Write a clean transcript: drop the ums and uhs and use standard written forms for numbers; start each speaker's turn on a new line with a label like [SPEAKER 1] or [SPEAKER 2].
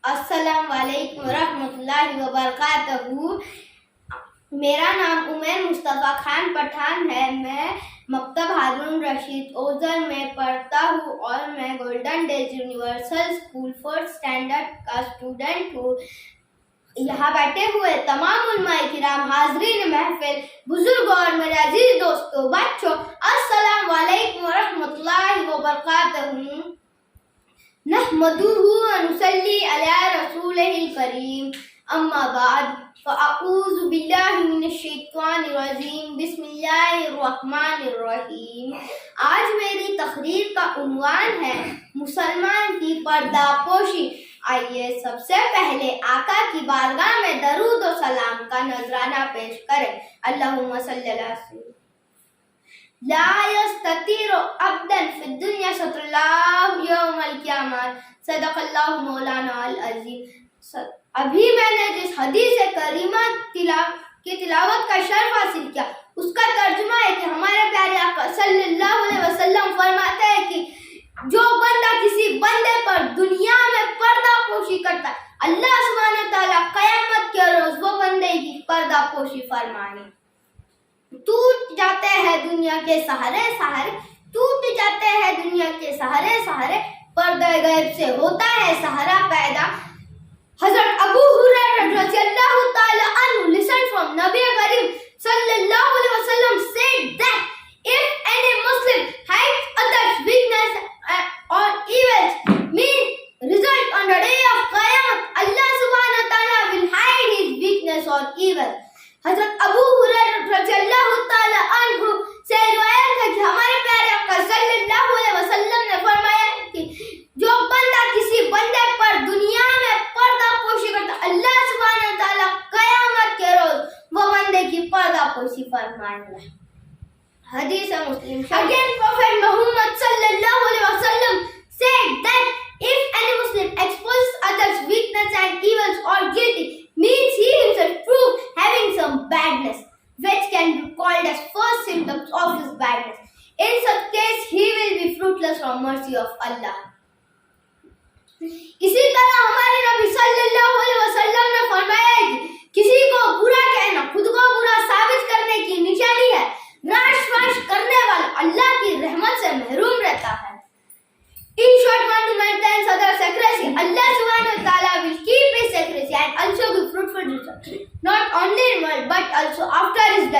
[SPEAKER 1] अस्सलाम वालेकुम रहमतुल्लाहि व बरकातहू। मेरा नाम उमर मुस्तफ़ा खान पठान है। मैं मकतब हारून रशीद ओजल में पढ़ता हूँ और मैं golden days universal school 4th standard का स्टूडेंट हूँ। यहाँ बैठे हुए तमाम उलमाए किराम, हाज़रीन महफिल, बुजुर्ग और मेरे अजीज दोस्तों, बच्चों, अस्सलाम वालेकुम रहमतुल्लाहि व बरकातहू। नहमदुहु व नुसल्ली अला रसूलिहिल करीम, अम्मा बाद, फ़अऊज़ु बिल्लाहि मिनश शैतानिर रजीम, बिस्मिल्लाहिर रहमानिर रहीम। आज मेरी तकरीर का उन्वान है मुसलमान की पर्दापोशी। आइए सबसे पहले आका की बारगाह में दरूद और सलाम का नजराना पेश करें। अल्लाहुम्मा सल्ली अला सय्यिदना ला यस्ततीरु अब्दन फिद दुनिया सत्रल्लाहु यौमल क़ियामत, सदक़ल्लाहु मौलाना अल अज़ीम। अभी मैंने जिस हदीस करीमा की तिलावत का शर्फ हासिल किया, उसका तर्जुमा है कि हमारे प्यारे आका सल्लल्लाहु अलैहि वसल्लम फरमाते हैं कि जो बंदा किसी बंदे पर दुनिया में पर्दापोशी करता है, अल्लाह सुब्हानहू व तआला क़यामत के रोज वो बंदे की पर्दापोशी फरमाएंगे। टूट जाते हैं दुनिया के सहारे सहारे, टूट जाते हैं दुनिया के सहारे सहारे, पर्दे गैब से होता है सहारा पैदा। हज़रत अबू हुरैरा रज़ियल्लाहु ताला अन्हु listened from Nabi Karim sallallahu alaihi wasallam said that if any Muslim hides others' weakness or evils, mean result on the day of Qiyamah, Allah subhanahu wa ta'ala will hide his weakness or evil. हज़रत अबू हुरैरा रज़ियल्लाहु ताला अन्हु से रिवायत है कि हमारे प्यारे आका सल्लल्लाहु अलैहि वसल्लम ने फरमाया कि जो बंदा किसी बंदे पर दुनिया में पर्दापोशी करता, अल्लाह सुब्हानहू व तआला क़यामत के रोज वो बंदे की पर्दापोशी फरमाएंगे। हदीस मुस्लिम। Again Prophet Muhammad sallallahu alaihi wasallam said that if any Muslim exposes others' weakness and evils or guilty, means he himself proved having some badness, which can be called as first symptoms of his badness. In such case, he will be fruitless from mercy of Allah. इसी तरह हमारे नबी सल्लल्लाहु अलैहि वसल्लम ने फरमाया है कि किसी को बुरा कहना खुद को बुरा साबित करने की निशानी है। राश करने वाला अल्लाह की रहमत से महरूम रहता है। In short, one to maintain others' secrecy, Allah subhanahu wa ta'ala will keep his secrecy and also give fruitful results, not only in world but also after his death.